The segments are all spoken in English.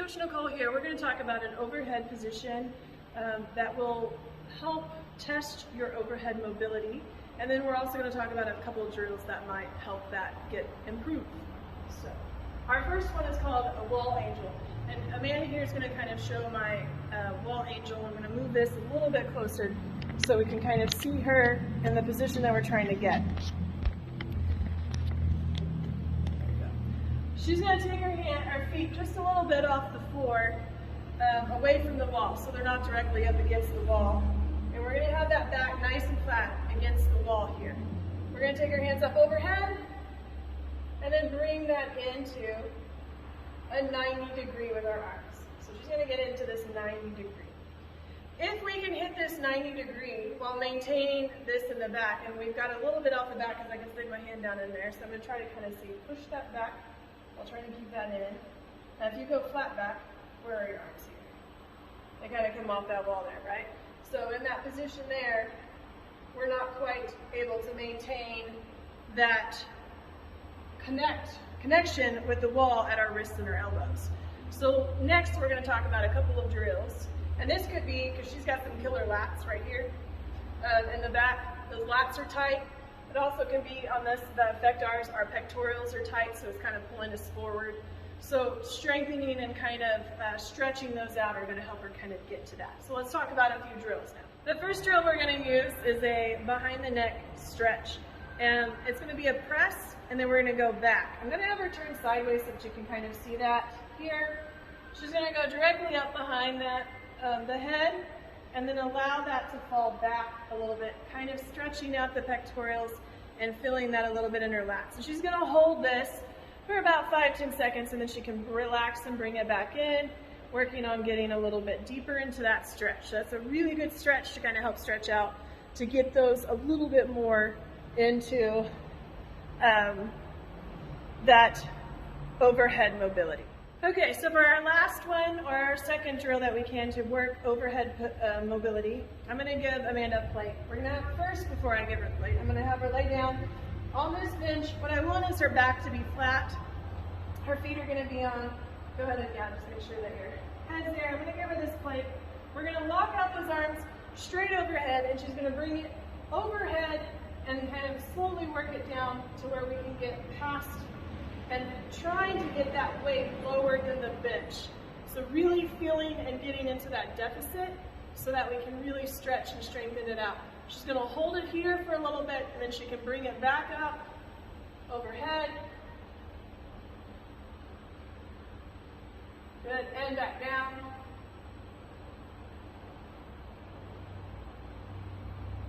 Coach Nicole here. We're going to talk about an overhead position that will help test your overhead mobility, and then we're also going to talk about a couple of drills that might help that get improved. So, our first one is called a wall angel, and Amanda here is going to kind of show my wall angel. I'm going to move this a little bit closer so we can kind of see her in the position that we're trying to get. She's going to take her feet just a little bit off the floor, away from the wall, so they're not directly up against the wall. And we're going to have that back nice and flat against the wall here. We're going to take her hands up overhead, and then bring that into a 90 degree with our arms. So she's going to get into this 90 degree. If we can hit this 90 degree while maintaining this in the back, and we've got a little bit off the back because I can stick my hand down in there, so I'm going to try to kind of see, push that back. I'll try to keep that in. Now if you go flat back, where are your arms here? They kind of come off that wall there, right? So in that position there, we're not quite able to maintain that connection with the wall at our wrists and our elbows. So next we're going to talk about a couple of drills. And this could be, because she's got some killer lats right here in the back. Those lats are tight. It also can be on this, that affect ours, our pectorals are tight, so it's kind of pulling us forward. So strengthening and kind of stretching those out are going to help her kind of get to that. So let's talk about a few drills now. The first drill we're going to use is a behind the neck stretch. And it's going to be a press, and then we're going to go back. I'm going to have her turn sideways so that you can kind of see that here. She's going to go directly up behind that, the head, and then allow that to fall back a little bit, kind of stretching out the pectorals and feeling that a little bit in her lats. So she's going to hold this for about 5-10 seconds, and then she can relax and bring it back in, working on getting a little bit deeper into that stretch. So that's a really good stretch to kind of help stretch out, to get those a little bit more into that overhead mobility. Okay, so for our last one, or our second drill that we can to work overhead mobility, I'm going to give Amanda a plate. We're going to have first, before I give her the plate, I'm going to have her lay down on this bench. What I want is her back to be flat. Her feet are going to be on, go ahead and just make sure that your head's there. I'm going to give her this plate. We're going to lock out those arms straight overhead, and she's going to bring it overhead and kind of slowly work it down to where we can get past and trying to get that weight lower than the bench. So really feeling and getting into that deficit so that we can really stretch and strengthen it out. She's going to hold it here for a little bit, and then she can bring it back up, overhead. Good, and back down.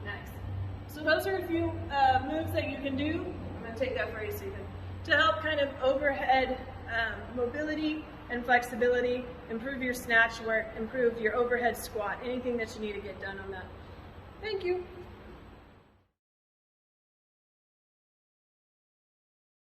Nice. So those are a few moves that you can do. I'm going to take that for you so you can, to help kind of overhead mobility and flexibility, improve your snatch work, improve your overhead squat, anything that you need to get done on that. Thank you.